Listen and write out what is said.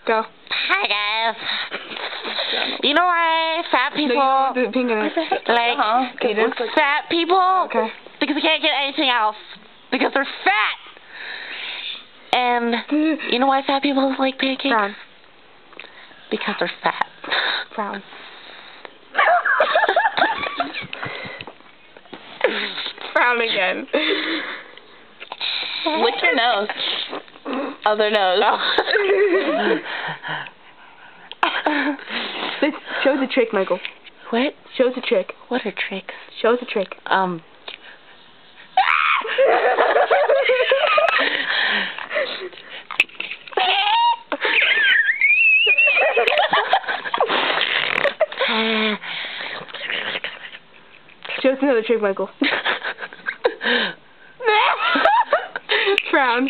Go. Hi guys. You know why fat people No, you do the pink in it. fat people? Okay. Because they can't get anything else. Because they're fat. And you know why fat people like pancakes? Brown. Because they're fat. Brown. Brown again. Lick your nose. Other nose. Show us a trick, Michael. What? Show us a trick. What are tricks? Show us a trick. Show us another trick, Michael. Frown.